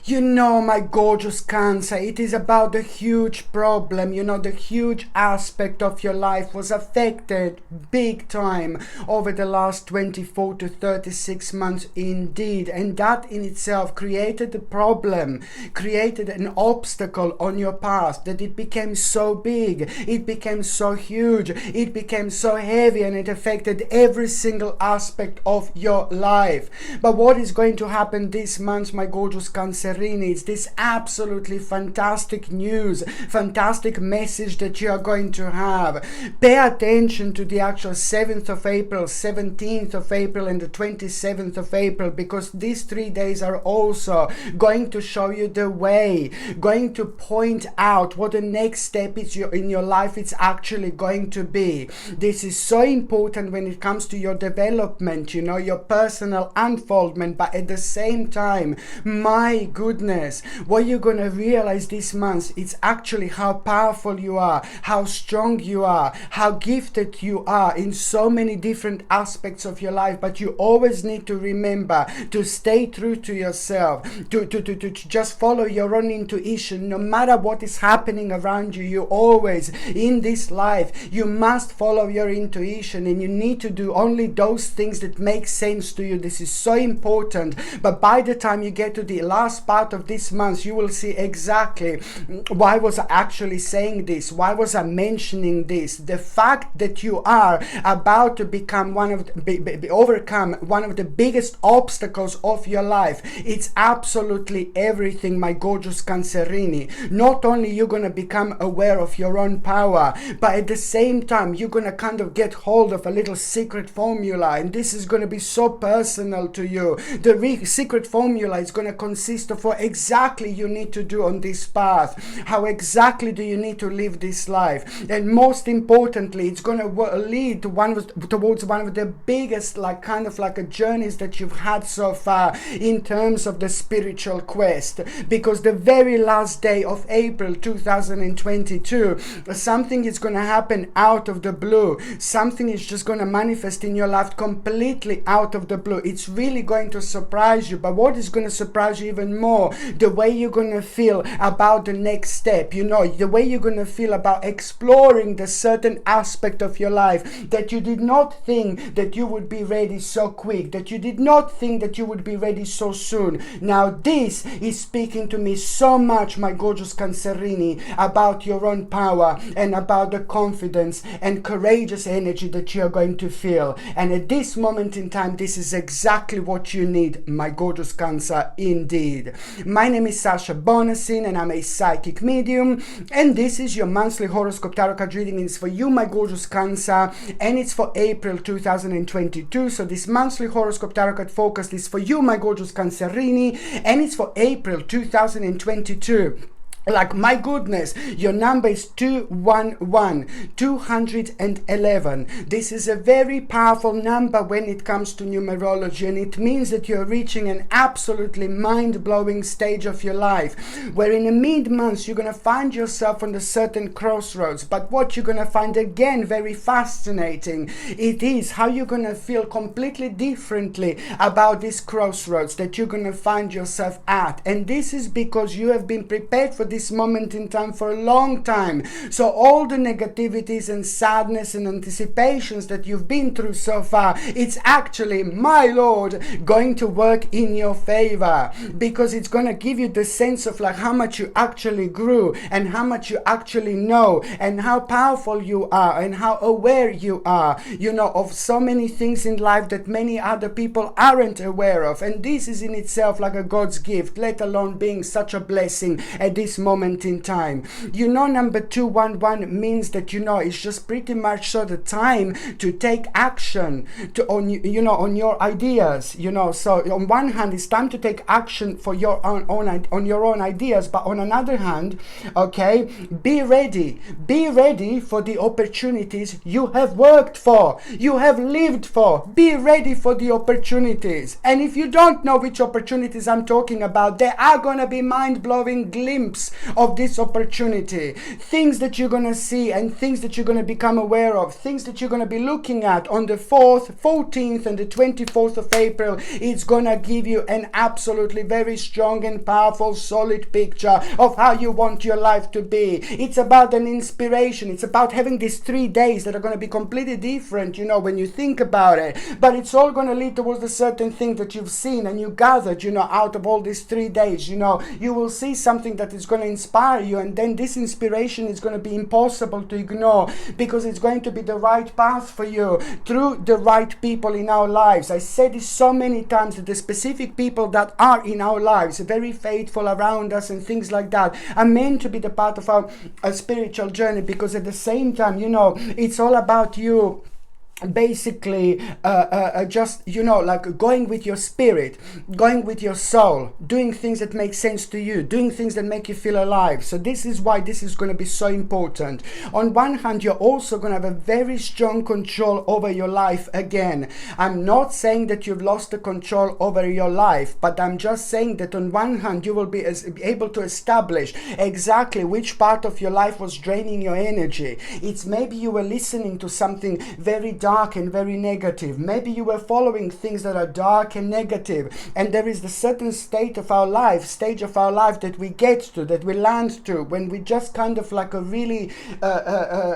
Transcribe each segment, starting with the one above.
You know, my gorgeous Cancer, it is about the huge problem. You know, the huge aspect of your life was affected big time over the last 24 to 36 months indeed. And that in itself created a problem, created an obstacle on your path, that it became so big, it became so huge, it became so heavy, and it affected every single aspect of your life. But what is going to happen this month, my gorgeous Cancerini? It's this absolutely fantastic news, fantastic message that you are going to have. Pay attention to the actual 7th of April, 17th of April, and the 27th of April, because these 3 days are also going to show you the way, going to point out what the next step is in your life it's actually going to be. This is so important when it comes to your development, you know, your personal unfoldment, but at the same time, my goodness, what you're going to realize this month, it's actually how powerful you are, how strong you are, how gifted you are in so many different aspects of your life. But you always need to remember to stay true to yourself, to just follow your own intuition. No matter what is happening around you, you always in this life, you must follow your intuition, and you need to do only those things that make sense to you. This is so important. But by the time you get to the last part of this month, you will see exactly why was I actually saying this, why was I mentioning this. The fact that you are about to become overcome one of the biggest obstacles of your life, it's absolutely everything, my gorgeous Cancerini. Not only you're going to become aware of your own power, but at the same time you're going to kind of get hold of a little secret formula, and this is going to be so personal to you. The secret formula is going to consist of what exactly you need to do on this path, how exactly do you need to live this life, and most importantly, it's going to lead to towards one of the biggest journeys that you've had so far in terms of the spiritual quest. Because the very last day of April 2022, something is going to happen out of the blue. Something is just going to manifest in your life completely out of the blue. It's really going to surprise you. But what is going to surprise you even more, the way you're going to feel about the next step, you know, the way you're going to feel about exploring the certain aspect of your life that you did not think that you would be ready so quick, that you did not think that you would be ready so soon. Now this is speaking to me so much, my gorgeous Cancerini, about your own power and about the confidence and courageous energy that you're going to feel. And at this moment in time, this is exactly what you need, my gorgeous Cancer, indeed. My name is Sasha Bonasin, and I'm a psychic medium, and this is your monthly horoscope tarot card reading. It's for you, my gorgeous Cancer, and it's for April 2022. So this monthly horoscope tarot card focus is for you, my gorgeous Cancerini, and it's for April 2022. Like, my goodness, your number is 211, 211. This is a very powerful number when it comes to numerology, and it means that you're reaching an absolutely mind-blowing stage of your life, where in a mid-month you're going to find yourself on a certain crossroads. But what you're going to find, again, very fascinating, it is how you're going to feel completely differently about this crossroads that you're going to find yourself at. And this is because you have been prepared for this moment in time for a long time. So all the negativities and sadness and anticipations that you've been through so far, it's actually, my Lord, going to work in your favor, because it's going to give you the sense of like how much you actually grew, and how much you actually know, and how powerful you are, and how aware you are, you know, of so many things in life that many other people aren't aware of. And this is in itself like a God's gift, let alone being such a blessing at this moment in time. You know, number 211 means that, you know, it's just pretty much so the time to take action on your ideas, you know. So on one hand, it's time to take action for your own ideas, but on another hand, okay, be ready for the opportunities you have worked for, you have lived for. Be ready for the opportunities. And if you don't know which opportunities I'm talking about, there are going to be mind-blowing glimpses of this opportunity, things that you're going to see and things that you're going to become aware of, things that you're going to be looking at on the 4th, 14th and the 24th of April. It's going to give you an absolutely very strong and powerful, solid picture of how you want your life to be. It's about an inspiration. It's about having these 3 days that are going to be completely different, you know, when you think about it. But it's all going to lead towards a certain thing that you've seen and you gathered, you know, out of all these 3 days. You know, you will see something that is going to inspire you, and then this inspiration is going to be impossible to ignore, because it's going to be the right path for you through the right people in our lives. I said this so many times, that the specific people that are in our lives, very faithful around us and things like that, are meant to be the part of our spiritual journey, because at the same time, you know, it's all about you basically just, you know, like going with your spirit, going with your soul, doing things that make sense to you, doing things that make you feel alive. So this is why this is going to be so important. On one hand, you're also going to have a very strong control over your life again. I'm not saying that you've lost the control over your life, but I'm just saying that on one hand, you will be able to establish exactly which part of your life was draining your energy. It's maybe you were listening to something very dark and very negative. Maybe you were following things that are dark and negative, and there is the certain stage of our life that we get to, that we land to, when we just kind of like really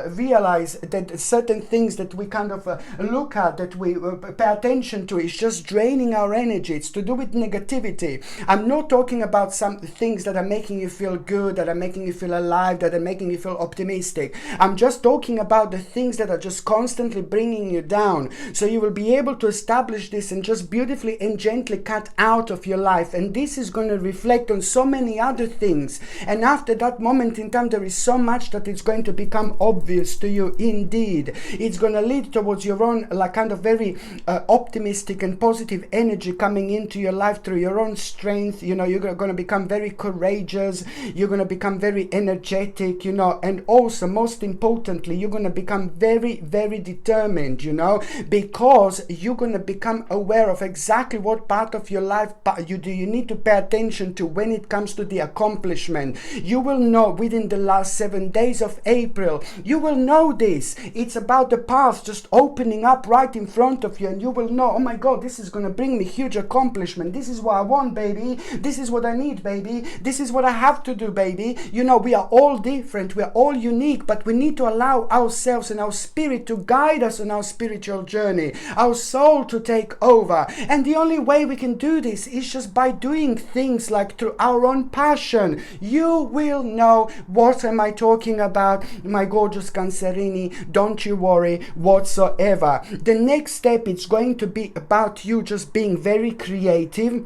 realize that certain things that we kind of look at, that we pay attention to, is just draining our energy. It's to do with negativity. I'm not talking about some things that are making you feel good, that are making you feel alive, that are making you feel optimistic. I'm just talking about the things that are just constantly bringing you down. So you will be able to establish this and just beautifully and gently cut out of your life, and this is going to reflect on so many other things, and after that moment in time there is so much that it's going to become obvious to you. Indeed, it's going to lead towards your own like kind of very optimistic and positive energy coming into your life through your own strength. You know, you're going to become very courageous, you're going to become very energetic, you know, and also most importantly, you're going to become very, very determined, you know, because you're going to become aware of exactly what part of your life you need to pay attention to when it comes to the accomplishment. You will know within the last 7 days of April, you will know this. It's about the path just opening up right in front of you, and you will know, oh my God, this is going to bring me huge accomplishment. This is what I want, baby. This is what I need, baby. This is what I have to do, baby. You know, we are all different. We are all unique, but we need to allow ourselves and our spirit to guide us on our spiritual journey, our soul to take over. And the only way we can do this is just by doing things like through our own passion. You will know what am I talking about, my gorgeous Cancerini. Don't you worry whatsoever. The next step is going to be about you just being very creative.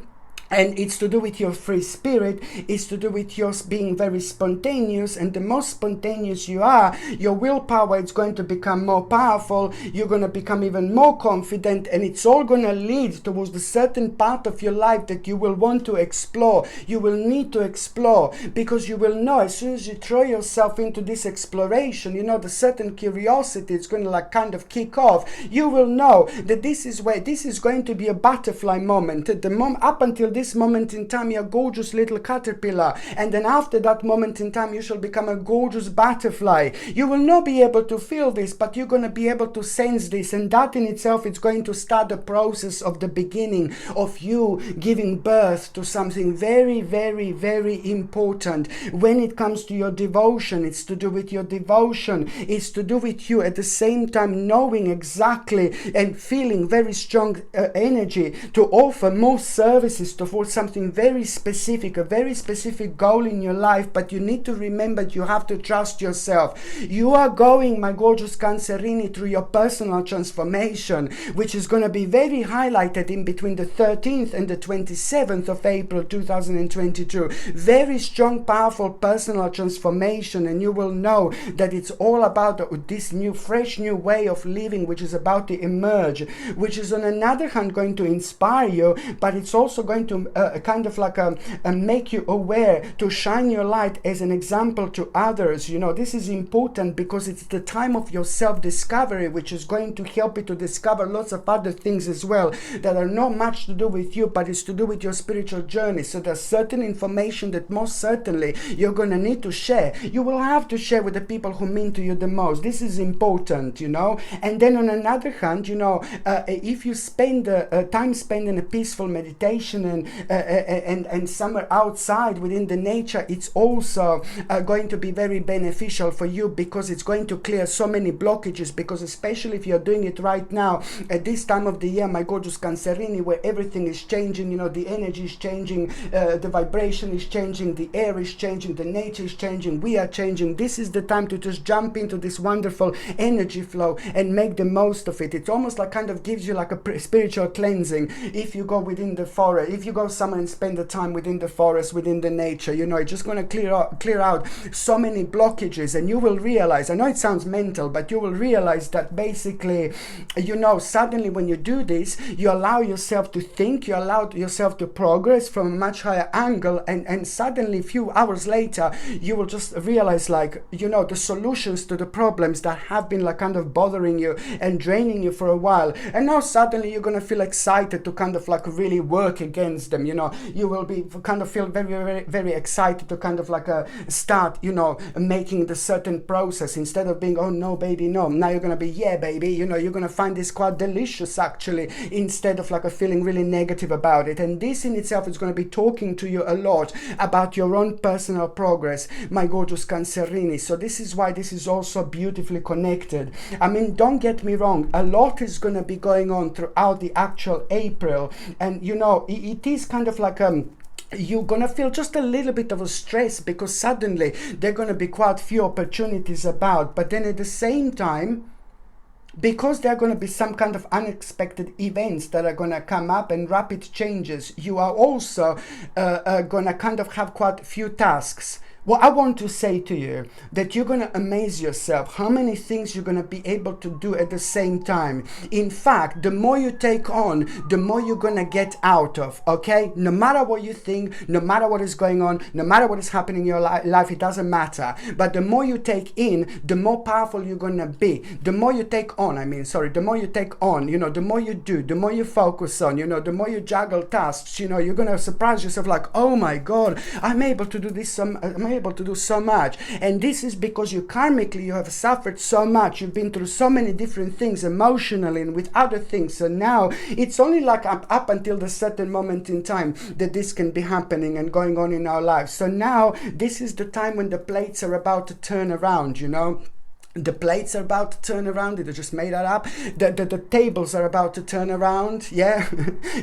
And it's to do with your free spirit, it's to do with your being very spontaneous, and the most spontaneous you are, your willpower is going to become more powerful, you're going to become even more confident, and it's all going to lead towards the certain part of your life that you will want to explore, you will need to explore, because you will know as soon as you throw yourself into this exploration, you know, the certain curiosity is going to like kind of kick off. You will know that this is where this is going to be a butterfly moment. At the up until this moment in time, you're a gorgeous little caterpillar, and then after that moment in time, you shall become a gorgeous butterfly. You will not be able to feel this, but you're going to be able to sense this, and that in itself is going to start the process of the beginning of you giving birth to something very, very, very important. When it comes to your devotion, it's to do with your devotion, it's to do with you at the same time knowing exactly and feeling very strong energy to offer more services towards something very specific, a very specific goal in your life. But you need to remember, you have to trust yourself. You are going, my gorgeous Cancerini, through your personal transformation, which is going to be very highlighted in between the 13th and the 27th of April 2022. Very strong, powerful personal transformation, and you will know that it's all about this new, fresh new way of living, which is about to emerge, which is on another hand going to inspire you, but it's also going to to kind of like make you aware, to shine your light as an example to others. You know, this is important because it's the time of your self-discovery, which is going to help you to discover lots of other things as well that are not much to do with you, but it's to do with your spiritual journey. So there's certain information that most certainly you're going to need to share. You will have to share with the people who mean to you the most. This is important, you know. And then on another hand, you know, if you spend time spent in a peaceful meditation and somewhere outside within the nature, it's also going to be very beneficial for you, because it's going to clear so many blockages. Because especially if you're doing it right now at this time of the year, my gorgeous Cancerini, where everything is changing, you know, the energy is changing, the vibration is changing, the air is changing, the nature is changing, we are changing. This is the time to just jump into this wonderful energy flow and make the most of it. It's almost like kind of gives you like a spiritual cleansing. If you go within the forest, if you go somewhere and spend the time within the forest, within the nature, you know, it's just going to clear out so many blockages. And you will realize, I know it sounds mental, but you will realize that basically, you know, suddenly when you do this, you allow yourself to think, you allow yourself to progress from a much higher angle, and suddenly a few hours later you will just realize, like, you know, the solutions to the problems that have been like kind of bothering you and draining you for a while. And now suddenly you're going to feel excited to kind of like really work against them. You know, you will be kind of feel very, very, very excited to kind of like start, you know, making the certain process, instead of being, oh no baby no. Now you're going to be, yeah baby, you know, you're going to find this quite delicious actually, instead of like a feeling really negative about it. And this in itself is going to be talking to you a lot about your own personal progress, my gorgeous Cancerini. So this is why this is also beautifully connected. I mean, don't get me wrong, a lot is going to be going on throughout the actual April, and you know, it is kind of like you're gonna feel just a little bit of a stress, because suddenly there are gonna be quite few opportunities about. But then at the same time, because there are going to be some kind of unexpected events that are going to come up and rapid changes, you are also going to kind of have quite a few tasks. Well, I want to say to you that you're going to amaze yourself how many things you're going to be able to do at the same time. In fact, the more you take on, the more you're going to get out of, okay? No matter what you think, no matter what is going on, no matter what is happening in your life, it doesn't matter. But the more you take in, the more powerful you're going to be. The more you take on, the more you take on, you know, the more you do, the more you focus on, you know, the more you juggle tasks, you know, you're going to surprise yourself like, oh my God, I'm able to do this, I'm able to do so much. And this is because you karmically, you have suffered so much, you've been through so many different things emotionally and with other things. So now it's only like up until the certain moment in time that this can be happening and going on in our lives. So now this is the time when the plates are about to turn around, you know. The plates are about to turn around. They just made that up. The tables are about to turn around. Yeah,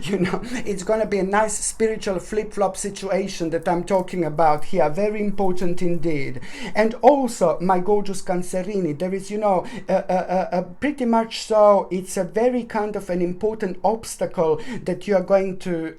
you know, it's going to be a nice spiritual flip-flop situation that I'm talking about here. Very important indeed. And also, my gorgeous Cancerini, there is, you know, pretty much so, it's a very kind of an important obstacle that you are going to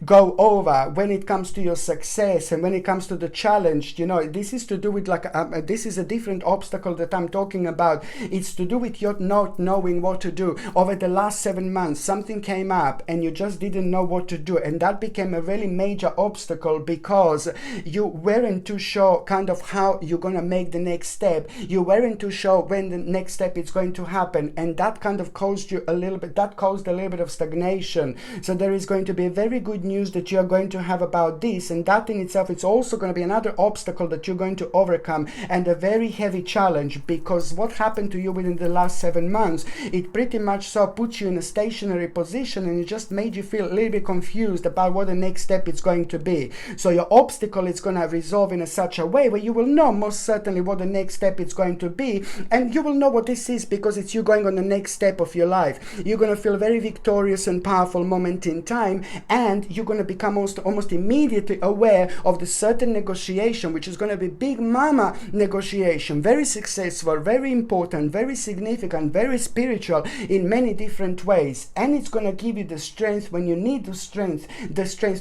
go over when it comes to your success and when it comes to the challenge. You know, this is to do with like, this is a different obstacle that I'm talking about. It's to do with your not knowing what to do. Over the last 7 months, something came up and you just didn't know what to do, and that became a really major obstacle because you weren't too sure kind of how you're going to make the next step. You weren't too sure when the next step is going to happen, and that kind of caused a little bit of stagnation. So there is going to be very good news that you're going to have about this, and that in itself, it's also going to be another obstacle that you're going to overcome, and a very heavy challenge, because what happened to you within the last 7 months, it pretty much so put you in a stationary position, and it just made you feel a little bit confused about what the next step is going to be. So your obstacle is going to resolve in such a way where you will know most certainly what the next step is going to be, and you will know what this is because it's you going on the next step of your life. You're going to feel very victorious and powerful moment in time, and you're going to become almost immediately aware of the certain negotiation, which is going to be big mama negotiation. Very successful, very important, very significant, very spiritual in many different ways. And it's going to give you the strength when you need the strength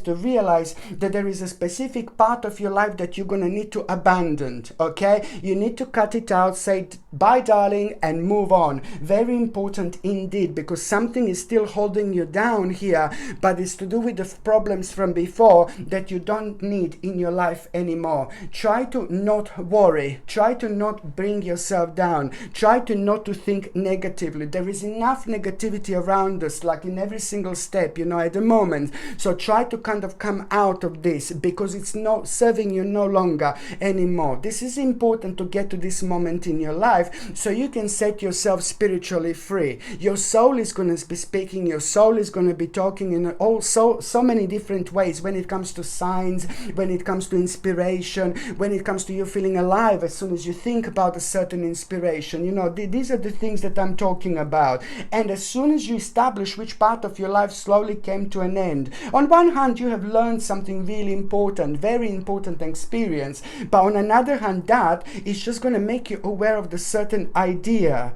to realize that there is a specific part of your life that you're going to need to abandon. Okay, you need to cut it out, say bye darling, and move on. Very important indeed, because something is still holding you down here, but it's to do with the problems from before that you don't need in your life anymore. Try to not worry, try to not bring yourself down, try to not to think negatively. There is enough negativity around us, like in every single step, you know, at the moment. So try to kind of come out of this, because it's not serving you no longer anymore. This is important to get to this moment in your life so you can set yourself spiritually free. Your soul is going to be speaking, your soul is going to be talking in so many different ways, when it comes to signs, when it comes to inspiration, when it comes to you feeling alive as soon as you think about a certain inspiration. You know, these are the things that I'm talking about. And as soon as you establish which part of your life slowly came to an end, on one hand you have learned something really important, very important experience, but on another hand that is just going to make you aware of the certain idea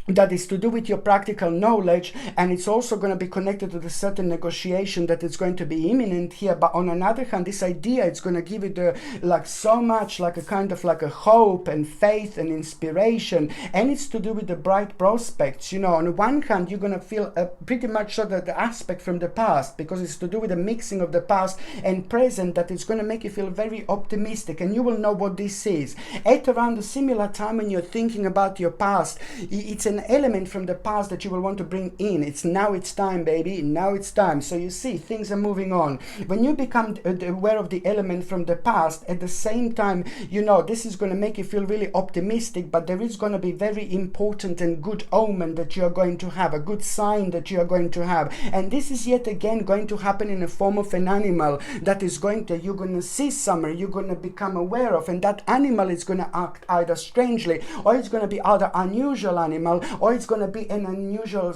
that is to do with your practical knowledge, and it's also going to be connected to the certain negotiation that is going to be imminent here. But on another hand, this idea, it's going to give you the like so much like a kind of like a hope and faith and inspiration, and it's to do with the bright prospects. You know, on one hand you're going to feel pretty much so that the aspect from the past, because it's to do with the mixing of the past and present, that it's going to make you feel very optimistic, and you will know what this is at around a similar time when you're thinking about your past. It's an element from the past that you will want to bring in. It's now, it's time, baby, now it's time. So you see, things are moving on. When you become aware of the element from the past, at the same time, you know, this is going to make you feel really optimistic, but there is going to be very important and good omen that you are going to have, a good sign that you are going to have. And this is yet again going to happen in the form of an animal that is going to, you're going to see somewhere, you're going to become aware of, and that animal is going to act either strangely, or it's going to be either unusual animal, or it's going to be an unusual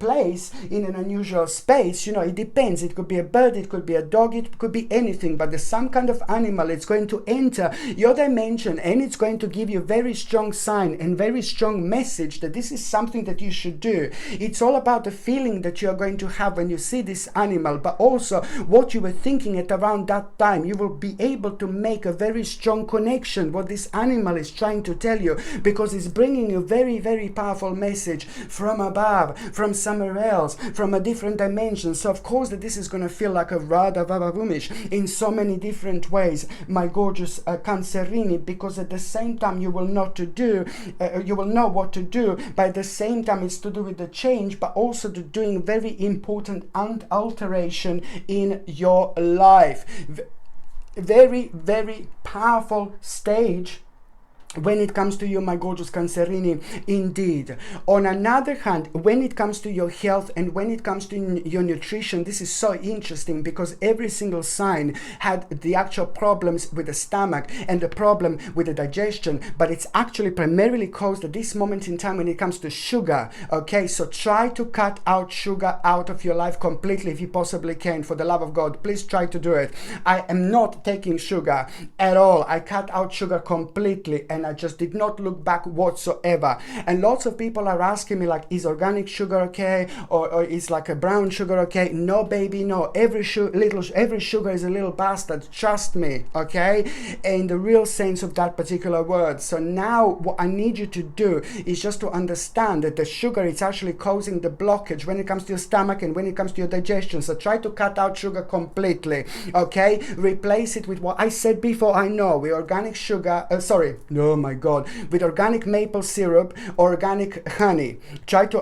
place in an unusual space. You know, it depends. It could be a bird, it could be a dog, it could be anything, but there's some kind of animal. It's going to enter your dimension, and it's going to give you a very strong sign and very strong message that this is something that you should do. It's all about the feeling that you are going to have when you see this animal, but also what you were thinking at around that time. You will be able to make a very strong connection what this animal is trying to tell you, because it's bringing you very, very powerful message from above, from somewhere else, from a different dimension. So of course that this is going to feel like a Radha Vavavumish in so many different ways, my gorgeous Cancerini, because at the same time you will know what to do, but at the same time it's to do with the change, but also to doing very important alteration in your life. Very, very powerful stage when it comes to you, my gorgeous Cancerini, indeed. On another hand, when it comes to your health and when it comes to your nutrition, this is so interesting, because every single sign had the actual problems with the stomach and the problem with the digestion, but it's actually primarily caused at this moment in time when it comes to sugar. Okay, so try to cut out sugar out of your life completely if you possibly can. For the love of God, please try to do it. I am not taking sugar at all. I cut out sugar completely, and I just did not look back whatsoever. And lots of people are asking me like, is organic sugar okay, or is like a brown sugar okay? No, baby, no. Every sugar is a little bastard, trust me, okay, in the real sense of that particular word. So now what I need you to do is just to understand that the sugar is actually causing the blockage when it comes to your stomach and when it comes to your digestion. So try to cut out sugar completely, okay? Replace it with what I said before. I know, with organic sugar, oh my God, with organic maple syrup, organic honey. Try to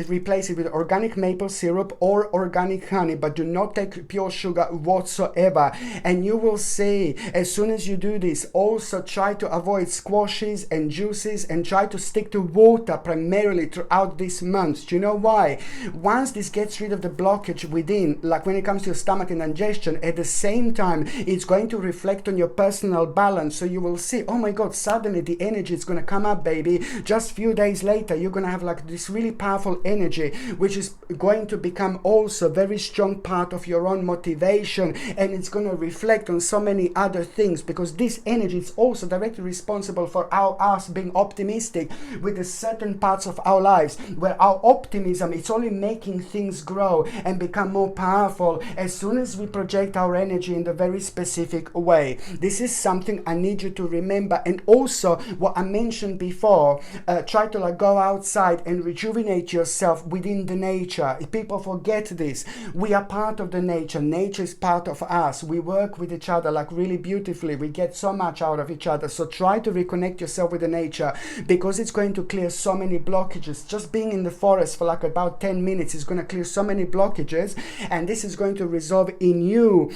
replace it with organic maple syrup or organic honey, but do not take pure sugar whatsoever. And you will see, as soon as you do this, also try to avoid squashes and juices, and try to stick to water primarily throughout this month. Do you know why? Once this gets rid of the blockage within, like when it comes to your stomach and digestion, at the same time it's going to reflect on your personal balance. So you will see, oh my God, suddenly suddenly the energy is going to come up, baby. Just few days later, you're going to have like this really powerful energy, which is going to become also very strong part of your own motivation, and it's going to reflect on so many other things, because this energy is also directly responsible for us being optimistic with the certain parts of our lives where our optimism, it's only making things grow and become more powerful as soon as we project our energy in the very specific way. This is something I need you to remember. And also what I mentioned before, try to like go outside and rejuvenate yourself within the nature. People forget this. We are part of the nature. Nature is part of us. We work with each other like really beautifully. We get so much out of each other. So try to reconnect yourself with the nature, because it's going to clear so many blockages. Just being in the forest for like about 10 minutes is going to clear so many blockages, and this is going to resolve in you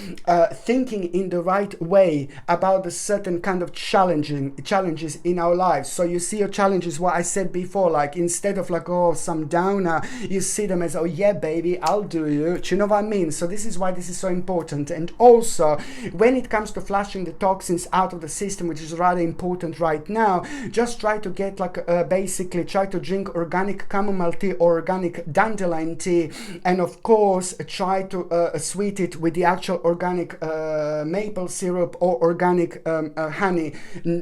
thinking in the right way about the certain kind of challenges in our lives. So you see your challenges, what I said before, like instead of like, oh, some downer, you see them as, oh yeah, baby, I'll do you. Do you know what I mean? So this is why this is so important. And also when it comes to flushing the toxins out of the system, which is rather important right now, just try to get like basically try to drink organic chamomile tea or organic dandelion tea, and of course try to sweet it with the actual organic maple syrup or organic honey.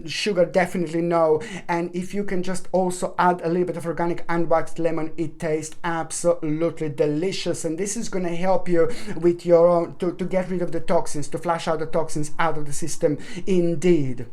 Sugar definitely no. And if you can just also add a little bit of organic unwaxed lemon, it tastes absolutely delicious, and this is going to help you with your own to get rid of the toxins, to flush out the toxins out of the system indeed.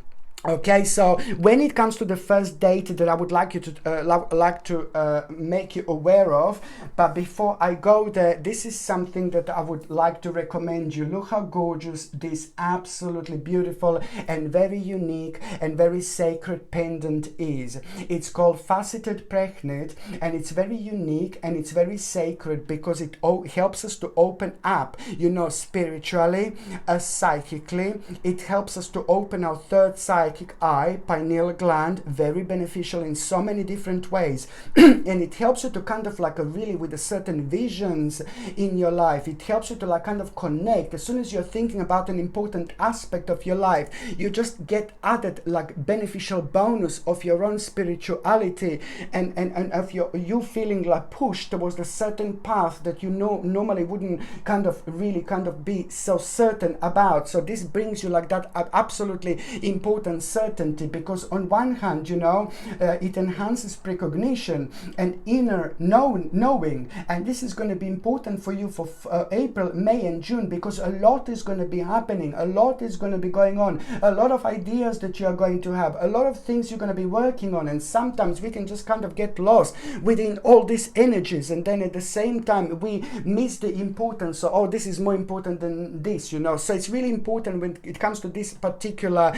Okay, so when it comes to the first date that I would like you to make you aware of, but before I go there, this is something that I would like to recommend you. Look how gorgeous this absolutely beautiful and very unique and very sacred pendant is. It's called Faceted Pregnant, and it's very unique and it's very sacred because it helps us to open up, you know, spiritually, psychically. It helps us to open our third psychic eye, pineal gland, very beneficial in so many different ways. And it helps you to kind of like really with a certain visions in your life. It helps you to like kind of connect. As soon as you're thinking about an important aspect of your life, you just get added like beneficial bonus of your own spirituality, and of you feeling like pushed towards a certain path that you know normally wouldn't kind of really kind of be so certain about. So this brings you like that absolutely important certainty, because on one hand, you know, it enhances precognition and inner knowing, and this is going to be important for you for April, May and June, because a lot is going to be happening, a lot is going to be going on, a lot of ideas that you are going to have, a lot of things you're going to be working on, and sometimes we can just kind of get lost within all these energies, and then at the same time we miss the importance. So, oh, this is more important than this, you know. So it's really important when it comes to this particular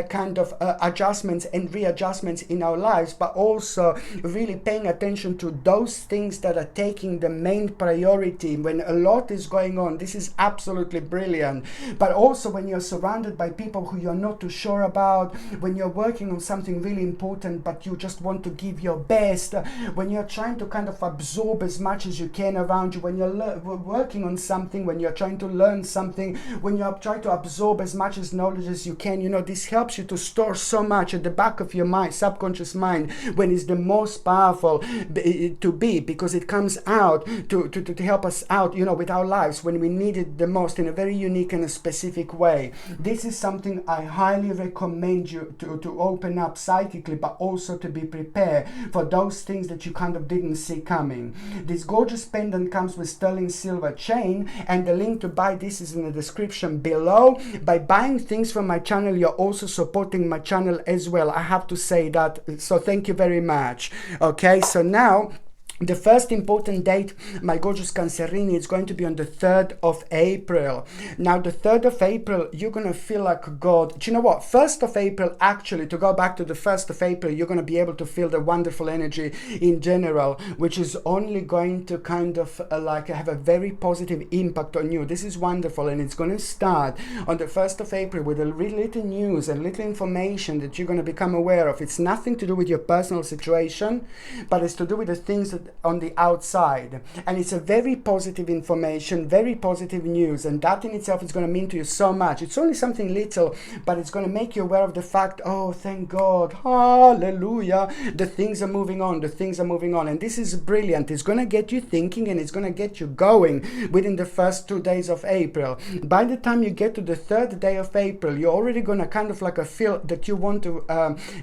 kind of adjustments and readjustments in our lives, but also really paying attention to those things that are taking the main priority when a lot is going on. This is absolutely brilliant. But also when you're surrounded by people who you're not too sure about, when you're working on something really important but you just want to give your best, when you're trying to kind of absorb as much as you can around you, when you're working on something, when you're trying to learn something, when you're trying to absorb as much as knowledge as you can, you know, this helps you to store so much at the back of your mind, subconscious mind, when it's the most powerful to be, because it comes out to help us out, you know, with our lives when we need it the most in a very unique and a specific way. This is something I highly recommend you to open up psychically, but also to be prepared for those things that you kind of didn't see coming. This gorgeous pendant comes with sterling silver chain, and the link to buy this is in the description below. By buying things from my channel, you're also supporting my channel as well. I have to say that, so thank you very much. Okay, so now the first important date, my gorgeous Cancerini, is going to be on the 3rd of April. Now, the 3rd of April, you're going to feel like God. Do you know what? 1st of April, actually, to go back to the 1st of April, you're going to be able to feel the wonderful energy in general, which is only going to kind of like have a very positive impact on you. This is wonderful, and it's going to start on the 1st of April with a really little news and little information that you're going to become aware of. It's nothing to do with your personal situation, but it's to do with the things that on the outside, and it's a very positive information, very positive news, and that in itself is going to mean to you so much. It's only something little, but it's going to make you aware of the fact, oh, thank God, hallelujah, the things are moving on, the things are moving on. And this is brilliant. It's going to get you thinking, and it's going to get you going within the first 2 days of April. By the time you get to the third day of April, you're already going to kind of like feel that you want to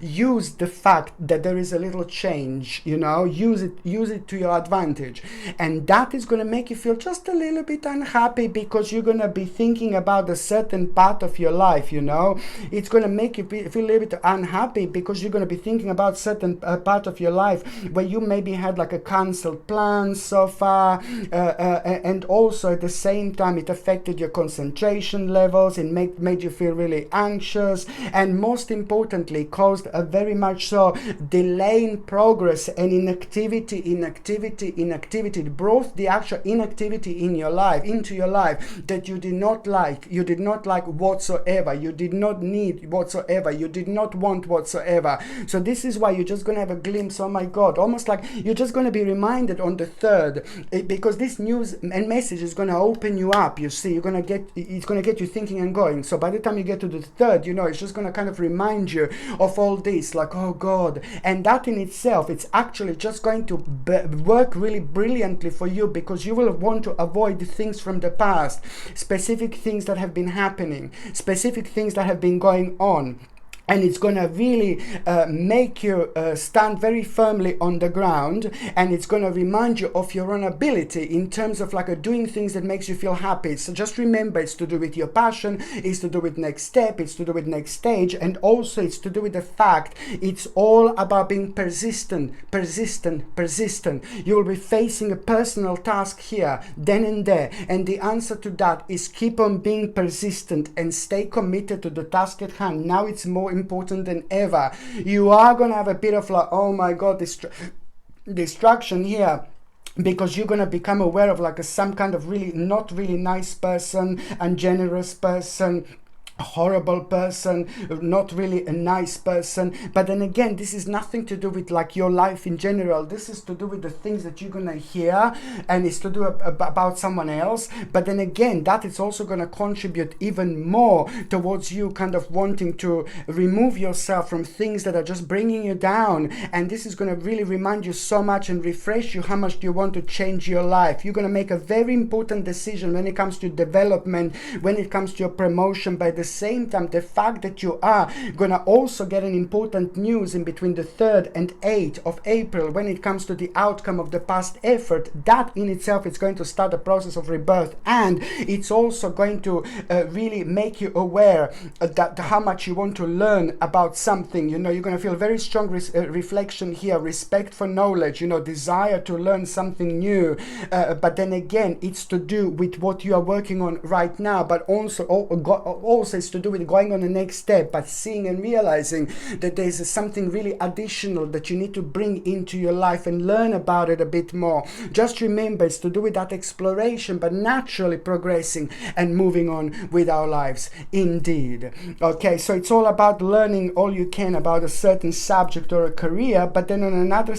use the fact that there is a little change, you know, use it to your advantage. And that is going to make you feel just a little bit unhappy, because you're going to be thinking about a certain part of your life, you know. It's going to make you feel a little bit unhappy because you're going to be thinking about certain part of your life where you maybe had like a cancelled plan so far, and also at the same time it affected your concentration levels. It made you feel really anxious, and most importantly caused a very much so delay in progress and inactivity. It brought the actual inactivity in your life into your life that you did not like whatsoever, you did not need whatsoever, you did not want whatsoever. So this is why you're just going to have a glimpse, oh my God, almost like you're just going to be reminded on the third, because this news and message is going to open you up. You see, it's going to get you thinking and going. So by the time you get to the third, you know, it's just going to kind of remind you of all this, like, oh God. And that in itself, it's actually just going to work really brilliantly for you, because you will want to avoid the things from the past, specific things that have been happening, specific things that have been going on. And it's going to really make you stand very firmly on the ground, and it's going to remind you of your own ability in terms of like doing things that makes you feel happy. So just remember, it's to do with your passion, it's to do with next step, it's to do with next stage, and also it's to do with the fact it's all about being persistent. You will be facing a personal task here, then and there, and the answer to that is keep on being persistent and stay committed to the task at hand. Now it's more important than ever. You are going to have a bit of like, oh my God, distraction here, because you're going to become aware of like some kind of really not really nice person, ungenerous person, a horrible person, not really a nice person. But then again, this is nothing to do with like your life in general. This is to do with the things that you're gonna hear, and it's to do about someone else. But then again, that is also gonna contribute even more towards you kind of wanting to remove yourself from things that are just bringing you down. And this is gonna really remind you so much and refresh you how much do you want to change your life. You're gonna make a very important decision when it comes to development, when it comes to your promotion. By the same time, the fact that you are gonna also get an important news in between the 3rd and 8th of April when it comes to the outcome of the past effort, that in itself is going to start a process of rebirth. And it's also going to really make you aware that how much you want to learn about something. You know, you're going to feel very strong reflection here, respect for knowledge, you know, desire to learn something new. But then again, it's to do with what you are working on right now, but also it's to do with going on the next step, but seeing and realizing that there's something really additional that you need to bring into your life and learn about it a bit more. Just remember, it's to do with that exploration, but naturally progressing and moving on with our lives. Indeed. Okay, so it's all about learning all you can about a certain subject or a career, but then on another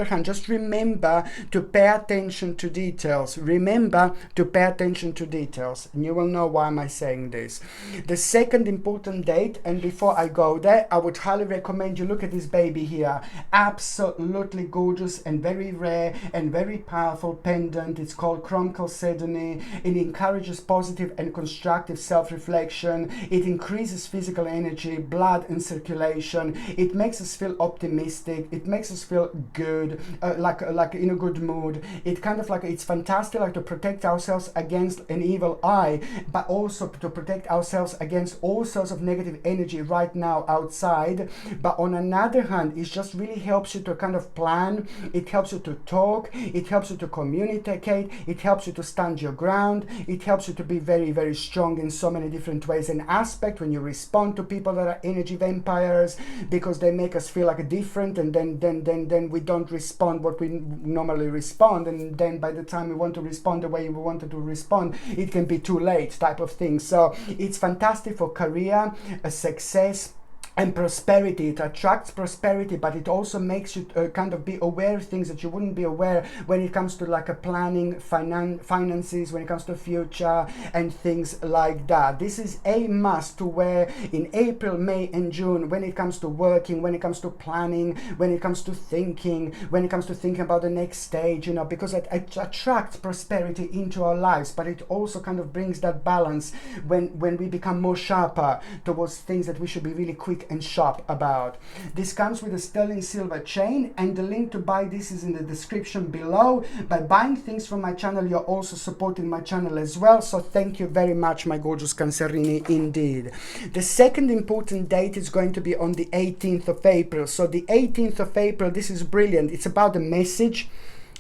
hand, just remember to pay attention to details. Remember to pay attention to details, and you will know why am I saying this. The second important date, and before I go there, I would highly recommend you look at this baby here. Absolutely gorgeous and very rare and very powerful pendant. It's called Chrome Chalcedony. It encourages positive and constructive self-reflection. It increases physical energy, blood and circulation. It makes us feel optimistic. It makes us feel good, like in a good mood. It kind of like, it's fantastic, like to protect ourselves against an evil eye, but also to protect ourselves against all sorts of negative energy right now outside. But on another hand, it just really helps you to kind of plan. It helps you to talk. It helps you to communicate. It helps you to stand your ground. It helps you to be very, very strong in so many different ways and aspects when you respond to people that are energy vampires, because they make us feel like different, and then we don't respond what we normally respond, and then by the time we want to respond the way we wanted to respond, it can be too late, type of thing. So it's fantastic for career, success, and prosperity. It attracts prosperity, but it also makes you kind of be aware of things that you wouldn't be aware when it comes to like a planning, finances, when it comes to future and things like that. This is a must to wear in April, May and June when it comes to working, when it comes to planning, when it comes to thinking, when it comes to thinking about the next stage, you know, because it attracts prosperity into our lives, but it also kind of brings that balance when we become more sharper towards things that we should be really quick and sharp about. This comes with a sterling silver chain, and the link to buy this is in the description below. By buying things from my channel, you're also supporting my channel as well, so thank you very much, my gorgeous Cancerini, indeed. The second important date is going to be on the 18th of April. So the 18th of April, this is brilliant. It's about the message,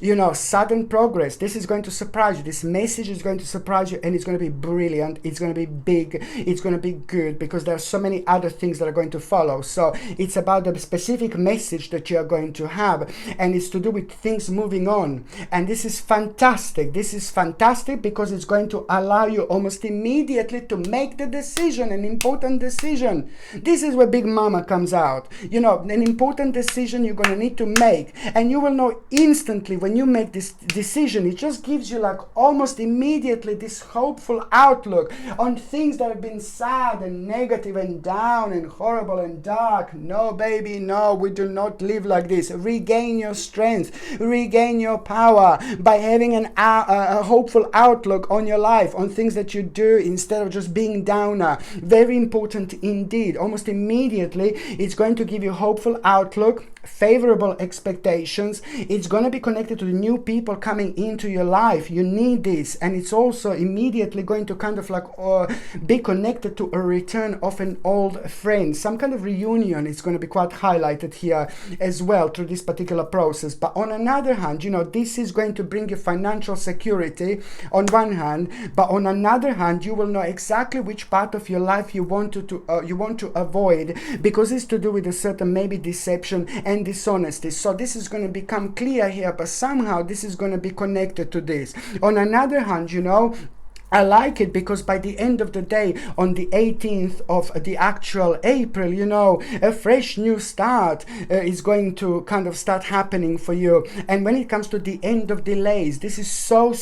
you know, sudden progress. This is going to surprise you. This message is going to surprise you, and it's going to be brilliant. It's going to be big. It's going to be good, because there are so many other things that are going to follow. So it's about the specific message that you are going to have, and it's to do with things moving on. And this is fantastic. This is fantastic because it's going to allow you almost immediately to make the decision, an important decision. This is where Big Mama comes out. You know, an important decision you're going to need to make, and you will know instantly when you make this decision. It just gives you like almost immediately this hopeful outlook on things that have been sad and negative and down and horrible and dark. No, baby, no, we do not live like this. Regain your strength, regain your power by having a hopeful outlook on your life, on things that you do, instead of just being downer. Very important indeed. Almost immediately it's going to give you hopeful outlook, favorable expectations. It's going to be connected to the new people coming into your life. You need this, and it's also immediately going to kind of like be connected to a return of an old friend, some kind of reunion. It's going to be quite highlighted here as well through this particular process. But on another hand, you know, this is going to bring you financial security on one hand, but on another hand, you will know exactly which part of your life you want to avoid, because it's to do with a certain maybe deception and dishonesty. So this is going to become clear here, but somehow this is going to be connected to this. On another hand, you know, I like it because by the end of the day, on the 18th of the actual April, you know, a fresh new start is going to kind of start happening for you. And when it comes to the end of delays, this is so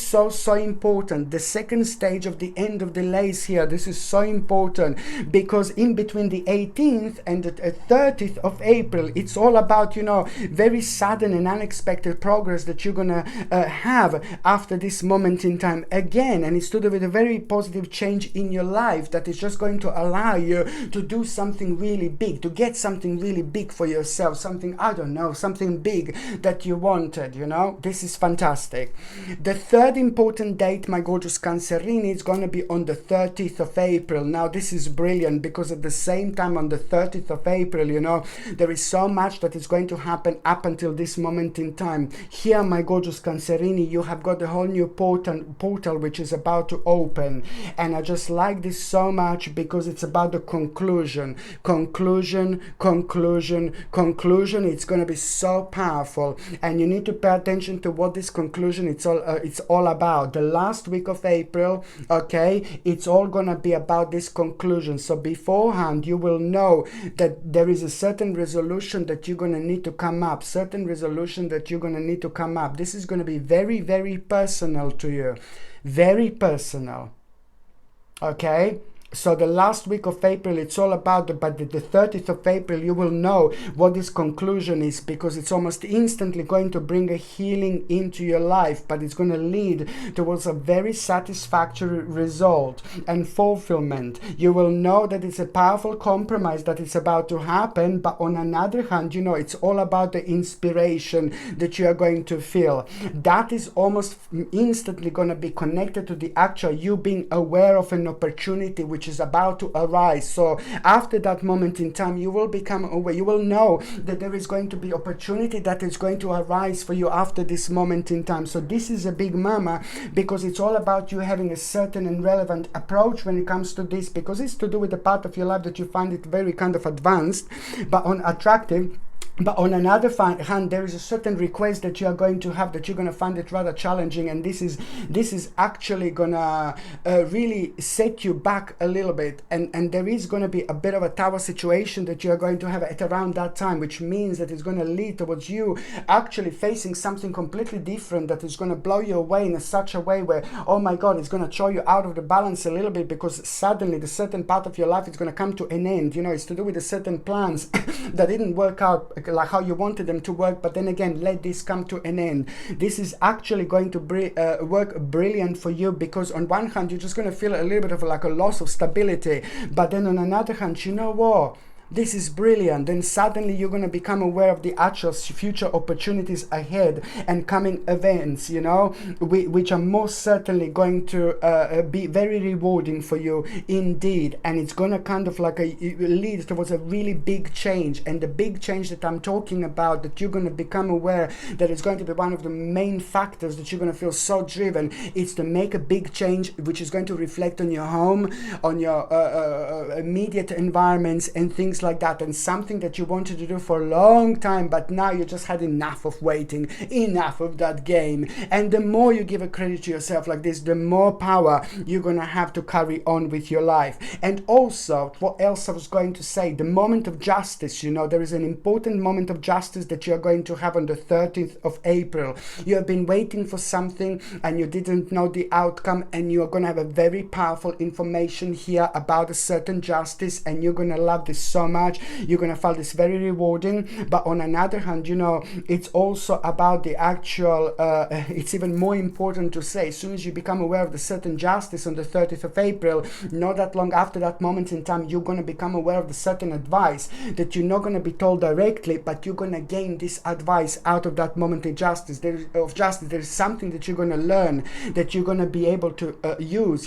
important. The second stage of the end of delays here, this is so important, because in between the 18th and the 30th of April, it's all about, you know, very sudden and unexpected progress that you're gonna have after this moment in time again. And it's to do with a very positive change in your life that is just going to allow you to do something really big, to get something really big for yourself, something, I don't know, something big that you wanted, you know. This is fantastic. The third important date, my gorgeous Cancerini, is going to be on the 30th of April. Now this is brilliant because at the same time on the 30th of April, you know, there is so much that is going to happen up until this moment in time. Here, my gorgeous Cancerini, you have got the whole new portal which is about to open, and I just like this so much because it's about the conclusion. It's going to be so powerful, and you need to pay attention to what this conclusion it's all about. The last week of April, okay, it's all going to be about this conclusion. So beforehand you will know that there is a certain resolution that you're going to need to come up, This is going to be very personal to you. Very personal. Okay, so the last week of April, it's all about but the 30th of April, you will know what this conclusion is, because it's almost instantly going to bring a healing into your life, but it's going to lead towards a very satisfactory result and fulfillment. You will know that it's a powerful compromise that is about to happen, but on another hand, you know, it's all about the inspiration that you are going to feel. That is almost instantly going to be connected to the actual you being aware of an opportunity which is about to arise. So after that moment in time, you will become aware, you will know that there is going to be opportunity that is going to arise for you after this moment in time. So this is a big mama, because it's all about you having a certain and relevant approach when it comes to this, because it's to do with the part of your life that you find it very kind of advanced but unattractive. But on another hand, there is a certain request that you are going to have that you're going to find it rather challenging, and this is actually gonna really set you back a little bit, and there is going to be a bit of a tower situation that you are going to have at around that time, which means that it's going to lead towards you actually facing something completely different that is going to blow you away in such a way where, oh my god, it's going to throw you out of the balance a little bit, because suddenly the certain part of your life is going to come to an end. It's to do with the certain plans that didn't work out like how you wanted them to work, but then again, let this come to an end. This is actually going to work brilliant for you, because on one hand you're just going to feel a little bit of like a loss of stability, but then on another hand, you know what, this is brilliant. Then suddenly you're going to become aware of the actual future opportunities ahead and coming events, which are most certainly going to be very rewarding for you indeed. And it's going to kind of like lead towards a really big change. And the big change that I'm talking about, that you're going to become aware that is going to be one of the main factors that you're going to feel so driven, is to make a big change which is going to reflect on your home, on your immediate environments and things like that, and something that you wanted to do for a long time, but now you just had enough of waiting, enough of that game. And the more you give a credit to yourself like this, the more power you're gonna have to carry on with your life. And also, what else I was going to say, the moment of justice, there is an important moment of justice that you're going to have on the 13th of April. You have been waiting for something and you didn't know the outcome, and you're gonna have a very powerful information here about a certain justice, and you're gonna love this so much. You're gonna find this very rewarding. But on another hand, it's also about the actual it's even more important to say, as soon as you become aware of the certain justice on the 30th of April, not that long after that moment in time, you're gonna become aware of the certain advice that you're not gonna be told directly, but you're gonna gain this advice out of that moment of justice. There's something that you're gonna learn, that you're gonna be able to use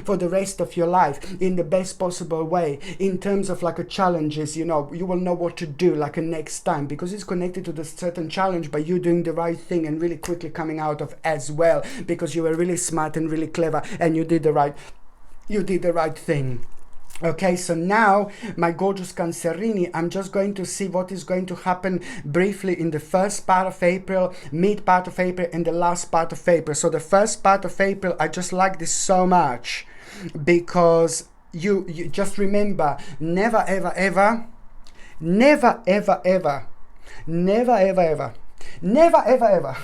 for the rest of your life in the best possible way, in terms of like a challenges. You will know what to do like a next time, because it's connected to the certain challenge by you doing the right thing and really quickly coming out of as well, because you were really smart and really clever and you did the right thing. Okay, so now, my gorgeous Cancerini, I'm just going to see what is going to happen briefly in the first part of April, mid part of April, and the last part of April. So the first part of April, I just like this so much, because you just remember, never ever ever, never ever ever, never ever ever, never ever ever,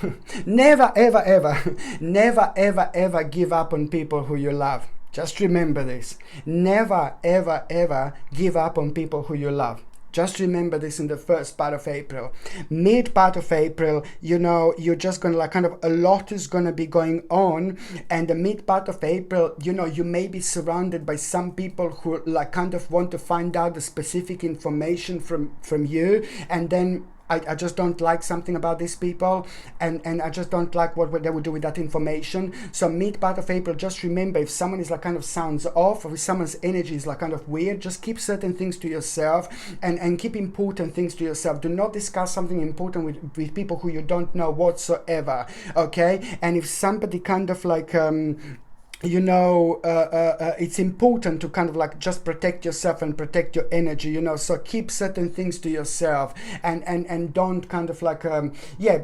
never ever ever, never ever ever give up on people who you love. Just remember this. Never ever ever give up on people who you love. Just remember this in the first part of April. Mid part of April, you're just going to like kind of a lot is going to be going on. And the mid part of April, you may be surrounded by some people who like kind of want to find out the specific information from you. And then I just don't like something about these people, and I just don't like what they would do with that information. So mid part of April, just remember, if someone is like kind of sounds off, or if someone's energy is like kind of weird, just keep certain things to yourself, and keep important things to yourself. Do not discuss something important with people who you don't know whatsoever, okay? And if somebody kind of like it's important to kind of like just protect yourself and protect your energy, so keep certain things to yourself, and don't kind of like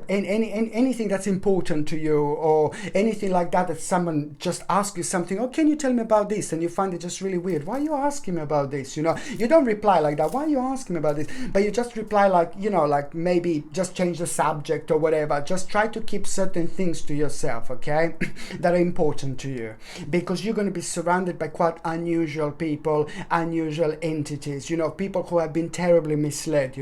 anything that's important to you, or anything like that someone just asks you something, oh, can you tell me about this, and you find it just really weird. Why are you asking me about this? You don't reply like that. Why are you asking me about this? But you just reply like, like maybe just change the subject or whatever. Just try to keep certain things to yourself, okay, that are important to you, because you're going to be surrounded by quite unusual people, unusual entities, people who have been terribly misled,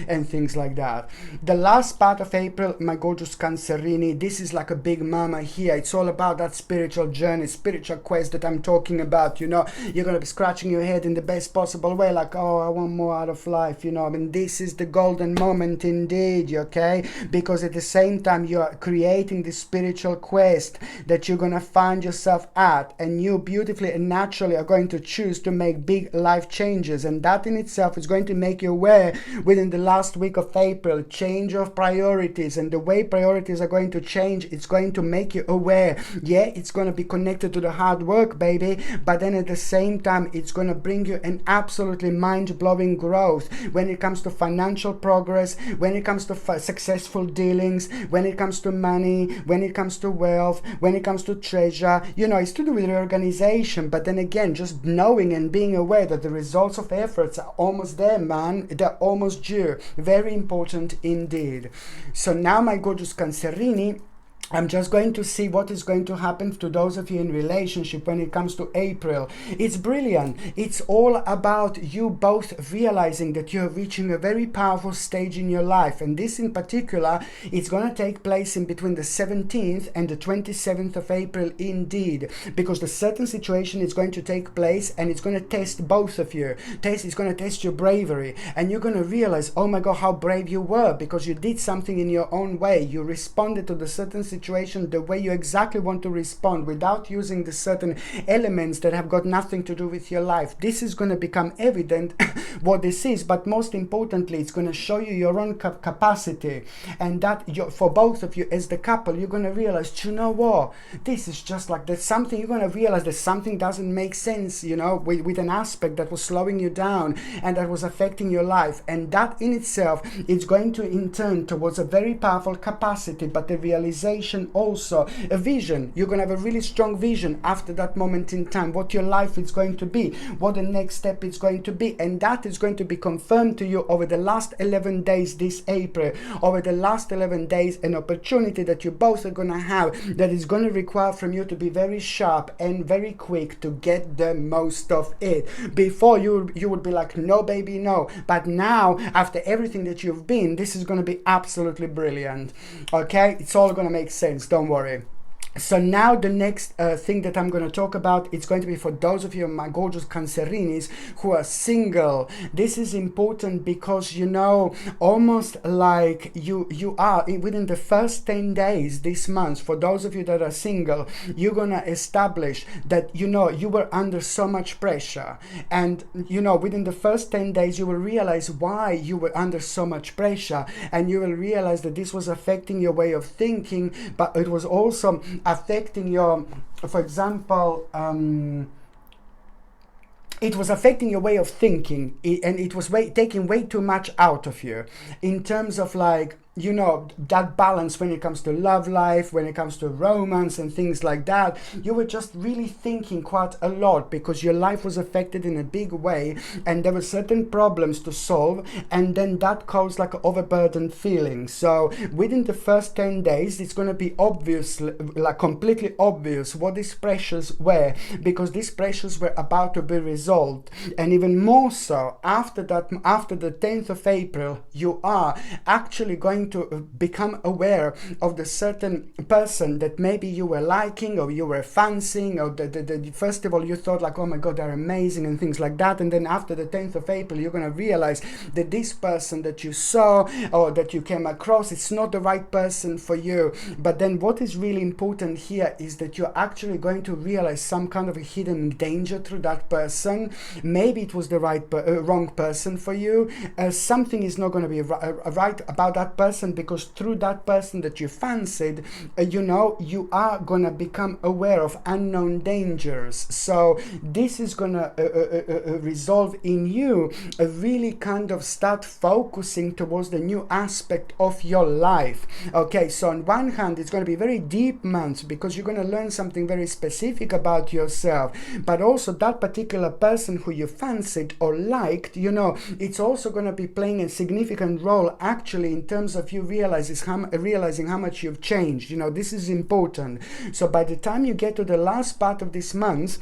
and things like that. The last part of April, my gorgeous Cancerini, this is like a big mama here. It's all about that spiritual journey, spiritual quest that I'm talking about. You're going to be scratching your head in the best possible way, like, oh, I want more out of life, this is the golden moment indeed, okay? Because at the same time, you're creating this spiritual quest that you're going to find yourself at, and you beautifully and naturally are going to choose to make big life changes, and that in itself is going to make you aware within the last week of April, change of priorities, and the way priorities are going to change, it's going to make you aware. Yeah, it's going to be connected to the hard work, baby, but then at the same time it's going to bring you an absolutely mind-blowing growth when it comes to financial progress, when it comes to successful dealings, when it comes to money, when it comes to wealth, when it comes to treasure. You know, it's to do with reorganization, but then again, just knowing and being aware that the results of efforts are almost there, man. They're almost due. Very important indeed. So now, my gorgeous Cancerini, I'm just going to see what is going to happen to those of you in relationship when it comes to April. It's brilliant. It's all about you both realizing that you're reaching a very powerful stage in your life. And this in particular, it's going to take place in between the 17th and the 27th of April indeed. Because the certain situation is going to take place and it's going to test both of you. It's going to test your bravery. And you're going to realize, oh my God, how brave you were, because you did something in your own way. You responded to the certain situation the way you exactly want to respond, without using the certain elements that have got nothing to do with your life. This is going to become evident what this is, but most importantly, it's going to show you your own capacity, and that for both of you as the couple, you're going to realize, you know what, this is just like, there's something, you're going to realize that something doesn't make sense, you know, with an aspect that was slowing you down and that was affecting your life, and that in itself is going to in turn towards a very powerful capacity, but the realization also, a vision. You're going to have a really strong vision after that moment in time, what your life is going to be, what the next step is going to be, and that is going to be confirmed to you over the last 11 days this April. Over the last 11 days, an opportunity that you both are going to have that is going to require from you to be very sharp and very quick to get the most of it. Before you would be like, no baby, no, but now after everything that you've been, this is going to be absolutely brilliant. Okay, it's all going to make sense, don't worry. So now the next thing that I'm going to talk about, it's going to be for those of you, my gorgeous Cancerinis, who are single. This is important because, you know, almost like you are within the first 10 days this month, for those of you that are single, you're going to establish that, you know, you were under so much pressure, and, you know, within the first 10 days you will realize why you were under so much pressure, and you will realize that this was affecting your way of thinking, but it was also affecting your, for example, it was affecting your way of thinking, and it was taking way too much out of you in terms of, like, you know, that balance when it comes to love life, when it comes to romance and things like that. You were just really thinking quite a lot because your life was affected in a big way, and there were certain problems to solve, and then that caused like an overburdened feeling. So within the first 10 days, it's going to be obvious, like completely obvious, what these pressures were, because these pressures were about to be resolved. And even more so after that, after the 10th of April, you are actually going to become aware of the certain person that maybe you were liking, or you were fancying, or first of all you thought like, oh my God, they're amazing and things like that, and then after the 10th of April you're going to realize that this person that you saw or that you came across, it's not the right person for you. But then what is really important here is that you're actually going to realize some kind of a hidden danger through that person. Maybe it was the wrong person for you. Something is not going to be right about that person, because through that person that you fancied, you know, you are gonna become aware of unknown dangers. So this is gonna resolve in you really kind of start focusing towards the new aspect of your life. Okay, so on one hand, it's going to be very deep month because you're going to learn something very specific about yourself, but also that particular person who you fancied or liked, you know, it's also going to be playing a significant role actually in terms of you realizing how much you've changed. You know, this is important. So by the time you get to the last part of this month,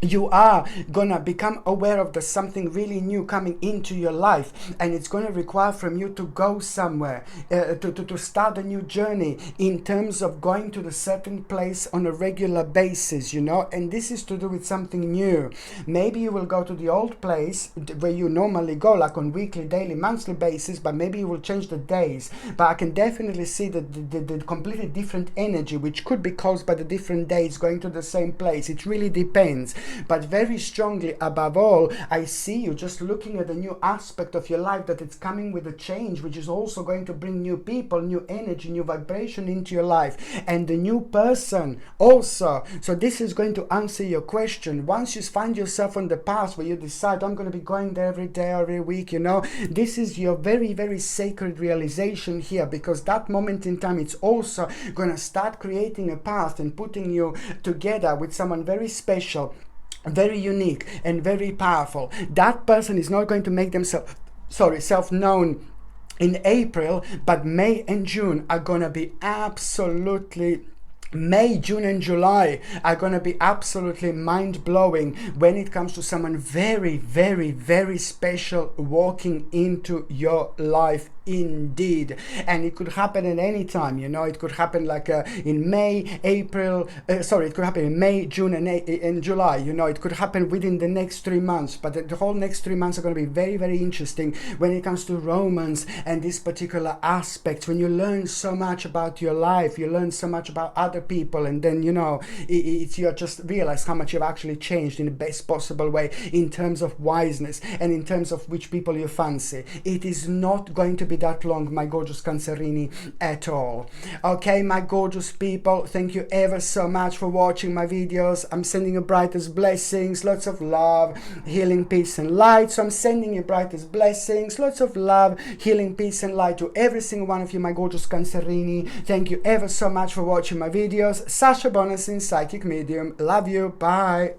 you are gonna become aware of there's something really new coming into your life, and it's gonna require from you to go somewhere, to start a new journey in terms of going to the certain place on a regular basis, you know. And this is to do with something new. Maybe you will go to the old place where you normally go, like on weekly, daily, monthly basis, but maybe you will change the days. But I can definitely see the completely different energy, which could be caused by the different days going to the same place. It really depends. But very strongly, above all, I see you just looking at a new aspect of your life, that it's coming with a change, which is also going to bring new people, new energy, new vibration into your life, and the new person also. So this is going to answer your question. Once you find yourself on the path where you decide, I'm going to be going there every day or every week, you know, this is your very, very sacred realization here, because that moment in time, it's also going to start creating a path and putting you together with someone very special, very unique, and very powerful. That person is not going to make themselves self-known in April, but May and June are gonna be absolutely, May, June and July are going to be absolutely mind-blowing when it comes to someone very, very, very special walking into your life indeed. And it could happen at any time, you know. It could happen like in May, April, it could happen in May, June and July, you know. It could happen within the next 3 months, but the whole next 3 months are going to be very, very interesting when it comes to romance and this particular aspect. When you learn so much about your life, you learn so much about other people, and then, you know, you just realize how much you've actually changed in the best possible way in terms of wiseness and in terms of which people you fancy. It is not going to be that long, my gorgeous Cancerini, at all. Okay, my gorgeous people, thank you ever so much for watching my videos. I'm sending you brightest blessings, lots of love, healing, peace and light. So I'm sending you brightest blessings, lots of love, healing, peace and light to every single one of you, my gorgeous Cancerini. Thank you ever so much for watching my videos. Sasha Bonasin, psychic medium. Love you. Bye.